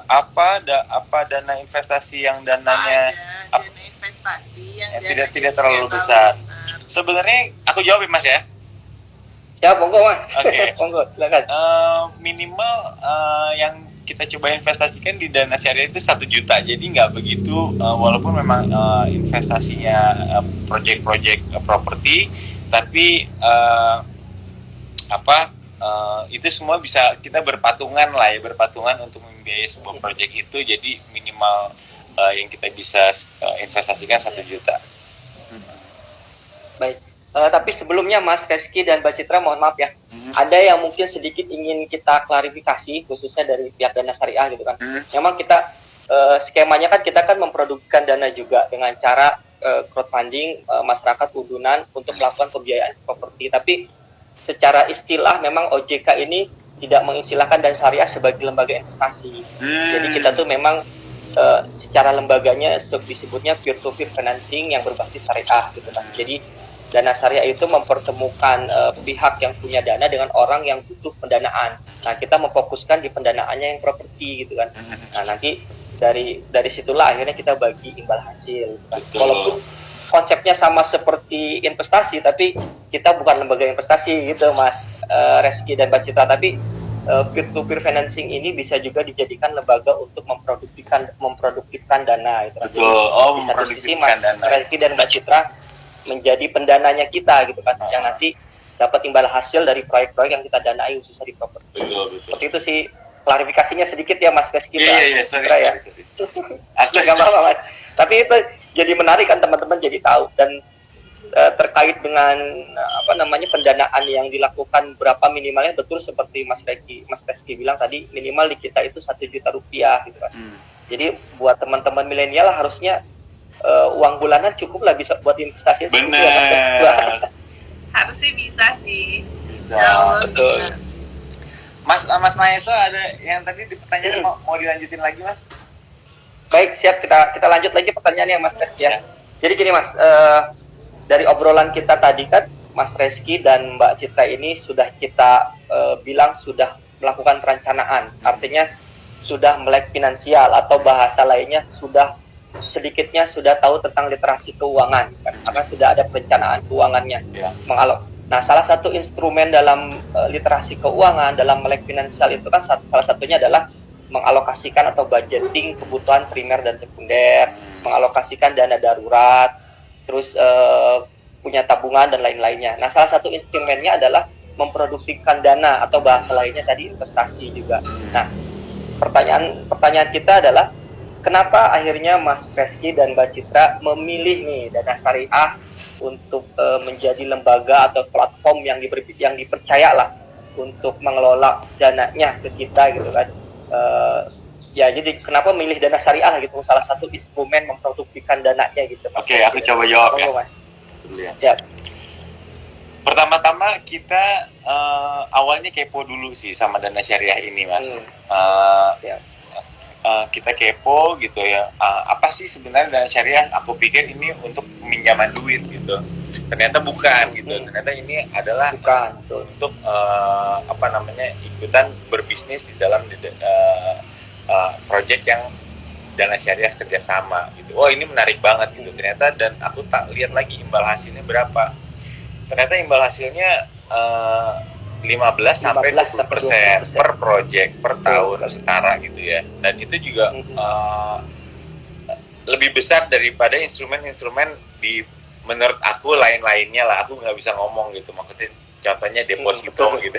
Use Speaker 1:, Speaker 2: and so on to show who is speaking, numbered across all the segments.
Speaker 1: apa dana investasi yang dananya
Speaker 2: dana investasi yang
Speaker 1: tidak terlalu besar. Sebenarnya aku jawab ya Mas ya.
Speaker 3: Ya, monggo Mas.
Speaker 1: Oke.
Speaker 3: Monggo, silakan.
Speaker 1: Minimal yang kita coba investasikan di dana syariah itu 1 juta. Jadi nggak begitu, walaupun memang investasinya project properti, tapi itu semua bisa kita berpatungan untuk membiayai sebuah project itu. Jadi minimal yang kita bisa investasikan 1 juta.
Speaker 3: Baik. Tapi sebelumnya Mas Reski dan Mbak Citra, mohon maaf ya, ada yang mungkin sedikit ingin kita klarifikasi, khususnya dari pihak Dana Syariah gitu kan. Memang kita skemanya kan kita kan memproduksikan dana juga dengan cara crowdfunding masyarakat udunan untuk melakukan pembiayaan properti. Tapi secara istilah memang OJK ini tidak mengistilahkan Dana Syariah sebagai lembaga investasi. Jadi kita tuh memang secara lembaganya disebutnya peer-to-peer financing yang berbasis syariah gitu kan. Jadi Dana Syariah itu mempertemukan pihak yang punya dana dengan orang yang butuh pendanaan. Nah, kita memfokuskan di pendanaannya yang properti gitu kan. Nah, nanti dari situlah akhirnya kita bagi imbal hasil. Gitu kan. Walaupun konsepnya sama seperti investasi, tapi kita bukan lembaga investasi gitu, Mas Reski dan Mbak Citra. Tapi peer-to-peer financing ini bisa juga dijadikan lembaga untuk memproduktifkan dana. Gitu kan.
Speaker 1: Betul.
Speaker 3: Di satu sisi Mas Reski dan Mbak Citra menjadi pendananya kita gitu kan, yang nanti dapat imbal hasil dari proyek-proyek yang kita danai khususnya di properti.
Speaker 1: Betul.
Speaker 3: Seperti itu sih klarifikasinya sedikit ya Mas Reski.
Speaker 1: Iya, sorry.
Speaker 3: Aku nggak apa-apa Mas. Tapi itu jadi menarik kan teman-teman jadi tahu, dan terkait dengan pendanaan yang dilakukan berapa minimalnya, betul seperti Mas Reski bilang tadi, minimal di kita itu 1 juta rupiah gitu kan. Jadi buat teman-teman milenial harusnya uang bulanan cukup lah bisa buat investasi.
Speaker 1: Benar.
Speaker 2: Harusnya bisa sih.
Speaker 1: Bisa. Betul. Mas Mahesa, ada yang tadi di pertanyaan mau dilanjutin lagi Mas?
Speaker 3: Baik, siap, kita lanjut lagi pertanyaannya Mas Reski ya. Jadi gini Mas, dari obrolan kita tadi kan Mas Reski dan Mbak Citra ini sudah kita bilang sudah melakukan perencanaan, artinya sudah melek finansial atau bahasa lainnya sedikitnya sudah tahu tentang literasi keuangan kan? Karena sudah ada perencanaan keuangannya. Nah, salah satu instrumen dalam literasi keuangan, dalam melek finansial itu kan salah satunya adalah mengalokasikan atau budgeting kebutuhan primer dan sekunder, mengalokasikan dana darurat, terus punya tabungan dan lain-lainnya. Nah, salah satu instrumennya adalah memproduktifkan dana atau bahasa lainnya tadi investasi juga. Nah, pertanyaan kita adalah kenapa akhirnya Mas Reski dan Mbak Citra memilih nih Dana Syariah untuk menjadi lembaga atau platform yang dipercaya lah untuk mengelola dananya ke kita gitu kan. Jadi kenapa memilih Dana Syariah gitu, salah satu instrumen memproduktifkan dananya gitu.
Speaker 1: Oke, aku coba jawab ya. Mas. Ya. Pertama-tama kita awalnya kepo dulu sih sama Dana Syariah ini Mas. Kita kepo gitu ya, apa sih sebenarnya Dana Syariah? Aku pikir ini untuk pinjaman duit gitu, ternyata bukan gitu. Ternyata ini adalah untuk ikutan berbisnis di dalam project yang Dana Syariah kerjasama gitu. Oh, ini menarik banget gitu ternyata, dan aku tak lihat lagi imbal hasilnya berapa. Ternyata imbal hasilnya 15-20% per project per tahun setara gitu ya, dan itu juga lebih besar daripada instrumen-instrumen di menurut aku lain-lainnya lah. Aku nggak bisa ngomong gitu, maksudnya contohnya deposito gitu.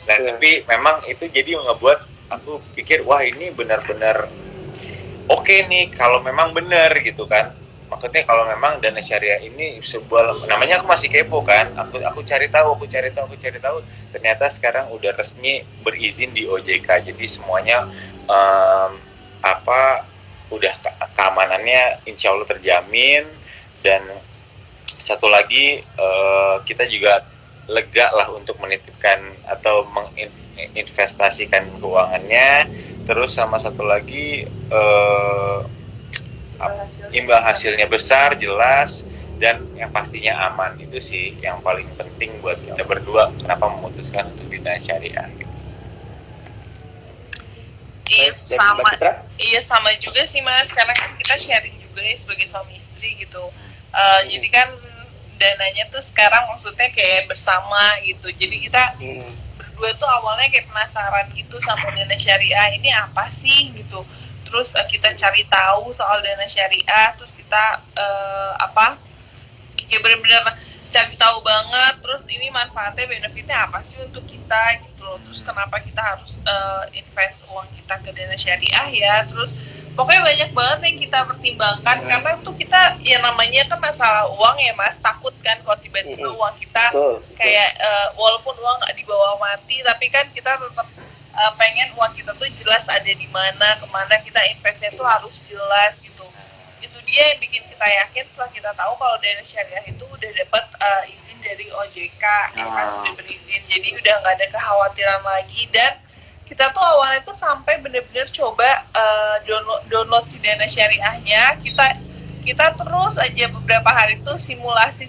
Speaker 1: Nah tapi memang itu jadi ngebuat aku pikir wah ini benar-benar oke nih kalau memang benar gitu kan. Maksudnya kalau memang Dana Syariah ini sebuah, namanya aku masih kepo kan, aku cari tahu, ternyata sekarang udah resmi berizin di OJK, jadi semuanya udah keamanannya insya Allah terjamin. Dan satu lagi kita juga lega lah untuk menitipkan atau menginvestasikan keuangannya. Terus sama satu lagi imbal hasilnya besar, jelas, dan yang pastinya aman. Itu sih yang paling penting buat kita berdua kenapa memutuskan untuk di Dana Syariah gitu.
Speaker 2: Iya
Speaker 3: Dari
Speaker 2: sama,
Speaker 3: Mbak Citra?
Speaker 2: iya sama juga sih Mas, karena kan kita sharing juga ya sebagai suami istri gitu. Jadi kan dananya tuh sekarang maksudnya kayak bersama gitu. Jadi kita berdua tuh awalnya kayak penasaran gitu sama dana syariah ini apa sih gitu. Terus kita cari tahu soal dana syariah, terus kita ya benar-benar cari tahu banget. Terus ini manfaatnya, benefitnya apa sih untuk kita gitu loh. Terus kenapa kita harus invest uang kita ke dana syariah ya. Terus pokoknya banyak banget yang kita pertimbangkan karena tuh kita ya namanya kan masalah uang ya Mas, takut kan kalau tiba-tiba uang kita kayak walaupun uang nggak dibawa mati tapi kan kita tetap pengen uang kita tuh jelas ada di mana, kemana kita investnya tuh harus jelas gitu. Itu dia yang bikin kita yakin setelah kita tahu kalau dana syariah itu udah dapat izin dari OJK, ya kan sudah berizin, jadi udah nggak ada kekhawatiran lagi. Dan kita tuh awalnya tuh sampai bener-bener coba download si dana syariahnya, kita terus aja beberapa hari tuh simulasi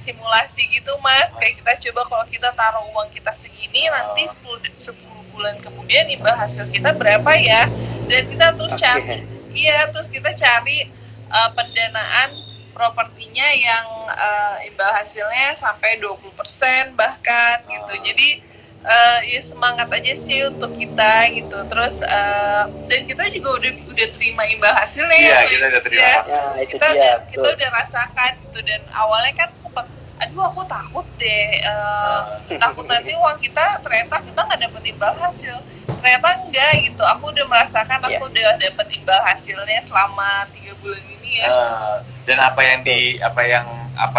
Speaker 2: gitu Mas, kayak kita coba kalau kita taruh uang kita segini nanti 10 bulan kemudian imbal hasil kita berapa ya, dan kita terus cari, terus kita cari pendanaan propertinya yang imbal hasilnya sampai 20% bahkan gitu. Jadi ya semangat aja sih untuk kita gitu. Terus dan kita juga udah terima imbal hasilnya.
Speaker 1: Iya, kita udah terima.
Speaker 2: Kita udah rasakan gitu. Dan awalnya kan sempat aku takut deh, takut nanti uang kita ternyata kita nggak dapet imbal hasil. Ternyata enggak gitu, aku udah merasakan, aku udah dapet imbal hasilnya selama 3 bulan ini ya.
Speaker 1: Dan apa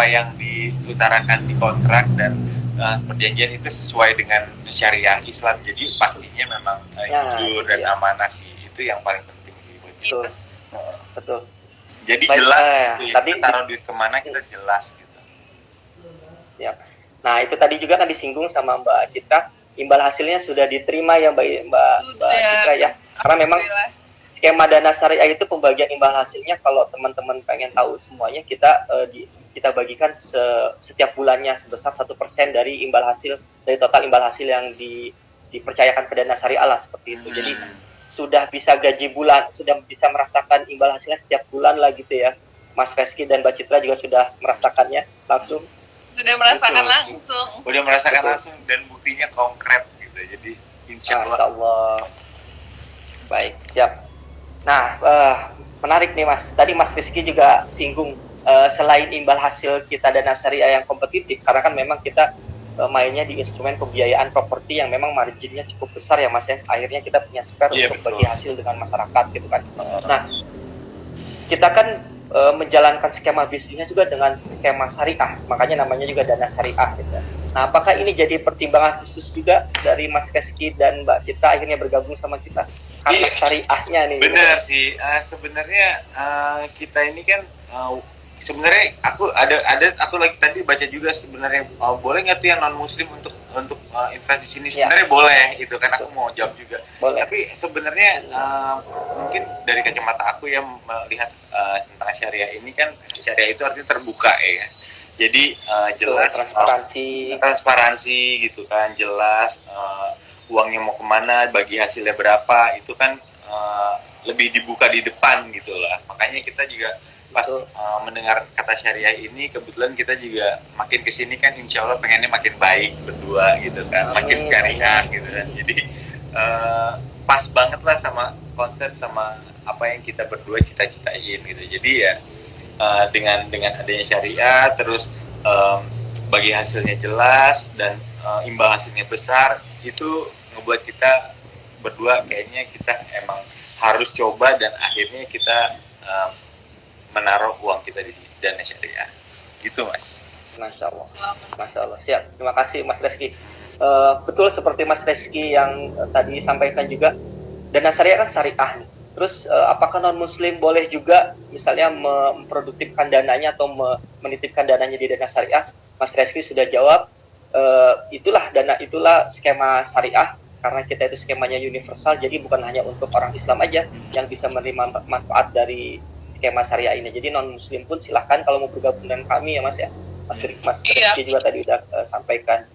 Speaker 1: yang diutarakan di kontrak dan perjanjian itu sesuai dengan syariah Islam, jadi pastinya memang jujur dan amanah sih, itu yang paling penting sih.
Speaker 3: Betul.
Speaker 1: Jadi jelas gitu ya, kita taruh duit kemana kita jelas gitu.
Speaker 3: Ya. Nah itu tadi juga kan disinggung sama Mbak Citra, imbal hasilnya sudah diterima ya Mbak Citra ya. Karena memang skema dana syariah itu pembagian imbal hasilnya, kalau teman-teman pengen tahu semuanya, kita bagikan setiap bulannya sebesar 1% dari total imbal hasil yang dipercayakan ke dana syariah lah, seperti itu. Jadi sudah bisa gaji bulan, sudah bisa merasakan imbal hasilnya setiap bulan lah gitu ya. Mas Reski dan Mbak Citra juga sudah merasakannya langsung.
Speaker 2: Sudah merasakan langsung.
Speaker 1: Udah merasakan langsung dan buktinya konkret gitu. Jadi insya Allah.
Speaker 3: Baik, siap. Nah, menarik nih Mas. Tadi Mas Rizky juga singgung selain imbal hasil kita dana syariah yang kompetitif, karena kan memang kita mainnya di instrumen pembiayaan properti yang memang marginnya cukup besar ya Mas ya. Akhirnya kita punya spare untuk bagi hasil dengan masyarakat gitu kan. Nah, kita kan menjalankan skema bisnisnya juga dengan skema syariah, makanya namanya juga dana syariah gitu. Nah, apakah ini jadi pertimbangan khusus juga dari Mas Reski dan Mbak Citra akhirnya bergabung sama kita karena syariahnya nih?
Speaker 1: Benar sih, sebenarnya kita ini kan sebenarnya aku lagi tadi baca juga sebenarnya boleh nggak tuh yang non muslim untuk invest di sini? Sebenarnya boleh itu, karena aku mau jawab juga. Boleh. Tapi sebenarnya mungkin dari kacamata aku yang melihat tentang syariah ini kan, syariah itu artinya terbuka ya. Jadi jelas transparansi gitu kan, jelas uangnya mau kemana, bagi hasilnya berapa, itu kan lebih dibuka di depan gitu lah. Makanya kita juga pas mendengar kata syariah ini, kebetulan kita juga makin kesini kan insya Allah pengennya makin baik berdua gitu kan, makin syariah gitu kan. Jadi pas banget lah sama konsep, sama apa yang kita berdua cita-citain gitu. Jadi ya dengan adanya syariah, terus bagi hasilnya jelas dan imbal hasilnya besar, itu ngebuat kita berdua kayaknya kita emang harus coba, dan akhirnya kita menaruh uang kita di dana syariah gitu Mas.
Speaker 3: Masya Allah. Siap, terima kasih Mas Reski. Betul seperti Mas Reski yang tadi sampaikan juga, dana syariah kan syariah. Terus apakah non muslim boleh juga misalnya memproduktifkan dananya atau menitipkan dananya di dana syariah? Mas Reski sudah jawab, itulah skema syariah, karena kita itu skemanya universal, jadi bukan hanya untuk orang Islam aja yang bisa menerima manfaat dari skema syariah ini. Jadi non muslim pun silahkan kalau mau bergabung dengan kami ya Mas ya. Mas Rizky juga tadi udah sampaikan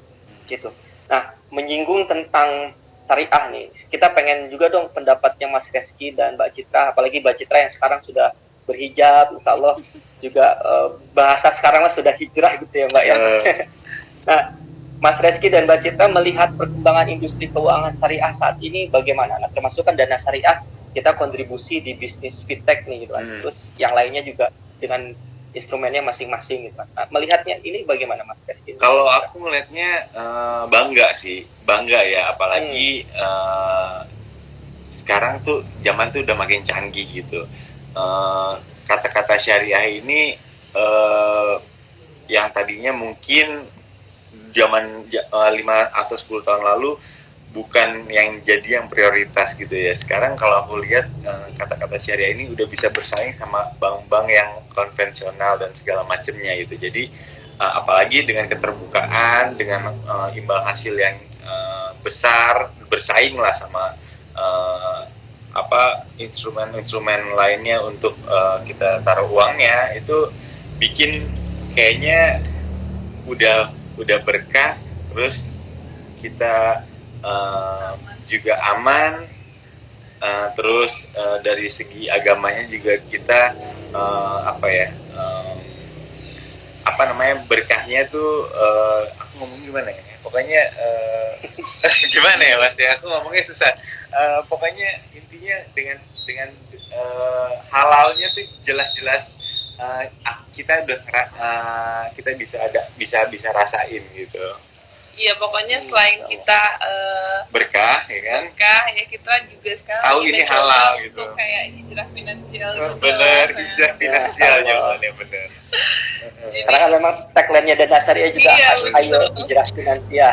Speaker 3: gitu. Nah, menyinggung tentang syariah nih. Kita pengen juga dong pendapatnya Mas Reski dan Mbak Citra, apalagi Mbak Citra yang sekarang sudah berhijab, insya Allah juga bahasa sekarang mah sudah hijrah gitu ya Mbak ya. Nah, Mas Reski dan Mbak Citra melihat perkembangan industri keuangan syariah saat ini bagaimana? Nah, termasuk kan dana syariah kita kontribusi di bisnis fintech nih gitu kan. Terus yang lainnya juga dengan instrumennya masing-masing gitu kan. Nah, melihatnya ini bagaimana Mas Reski?
Speaker 1: Kalau aku melihatnya bangga sih, bangga ya, apalagi sekarang tuh zaman tuh udah makin canggih gitu. Kata-kata syariah ini yang tadinya mungkin zaman 5 atau 10 tahun lalu bukan yang jadi yang prioritas gitu ya. Sekarang kalau aku lihat kata-kata syariah ini udah bisa bersaing sama bank-bank yang konvensional dan segala macamnya gitu. Jadi apalagi dengan keterbukaan, dengan imbal hasil yang besar, bersaing lah sama instrumen-instrumen lainnya untuk kita taruh uangnya, itu bikin kayaknya udah berkah, terus kita juga aman, terus dari segi agamanya juga kita berkahnya tuh aku ngomong gimana ya, pokoknya gimana ya Mas ya, aku ngomongnya susah. Pokoknya intinya dengan halalnya tuh jelas-jelas kita udah kita bisa rasain gitu.
Speaker 2: Iya, pokoknya selain kita
Speaker 1: berkah ya kan,
Speaker 2: berkah ya, kita juga sekarang
Speaker 1: tahu ini halal gitu,
Speaker 2: kayak hijrah finansial juga.
Speaker 1: Bener, hijrah finansial jawabannya bener.
Speaker 3: Karena kan memang tagline-nya Dana Syariah juga ayo hijrah finansial.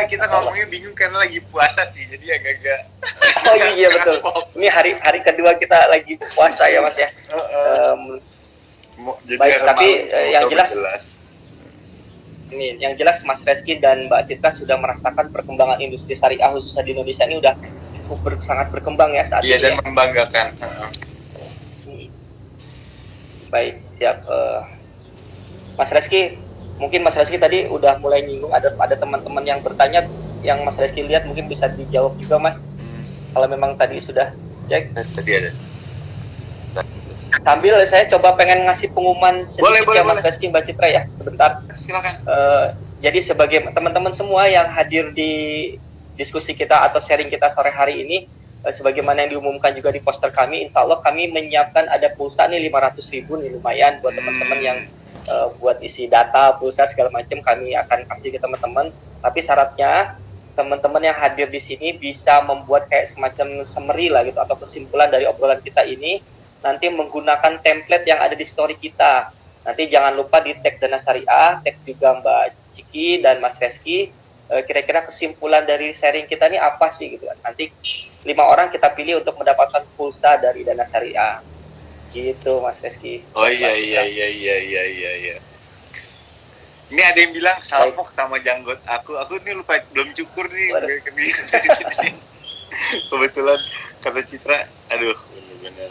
Speaker 1: Kita ngomongnya bingung karena lagi puasa sih, jadi agak-agak.
Speaker 3: Oh iya betul. Ini hari kedua kita lagi puasa ya Mas ya. Baik, tapi yang jelas ini yang jelas Mas Reski dan Mbak Citra sudah merasakan perkembangan industri syariah khususnya di Indonesia ini udah sangat berkembang ya saat ini.
Speaker 1: Iya, dan membanggakan.
Speaker 3: Baik, siap. Mas Reski, mungkin Mas Reski tadi udah mulai nyinggung ada teman-teman yang bertanya, yang Mas Reski lihat mungkin bisa dijawab juga Mas. Kalau memang tadi sudah cek.
Speaker 1: Tadi ada.
Speaker 3: Sambil saya coba pengen ngasih pengumuman sedikit
Speaker 1: boleh,
Speaker 3: Mas Reski, Mbak Citra ya, sebentar.
Speaker 1: Silakan.
Speaker 3: Jadi sebagai teman-teman semua yang hadir di diskusi kita atau sharing kita sore hari ini, sebagaimana yang diumumkan juga di poster kami, insya Allah kami menyiapkan ada pulsa nih 500.000 nih, lumayan buat teman-teman yang buat isi data, pulsa segala macam kami akan kasih ke teman-teman. Tapi syaratnya teman-teman yang hadir di sini bisa membuat kayak semacam summary lah gitu atau kesimpulan dari obrolan kita ini, nanti menggunakan template yang ada di story kita. Nanti jangan lupa di tag Dana Syariah, tag juga Mbak Ciki dan Mas Reski. Kira-kira kesimpulan dari sharing kita ini apa sih gitu kan. Nanti 5 orang kita pilih untuk mendapatkan pulsa dari Dana Syariah. Gitu Mas Reski.
Speaker 1: Oh iya. Ini ada yang bilang salfok sama janggot aku ini lupa, belum cukur nih. Kebetulan kata Citra, aduh bener-bener.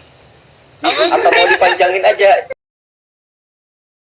Speaker 3: Atau mau dipanjangin aja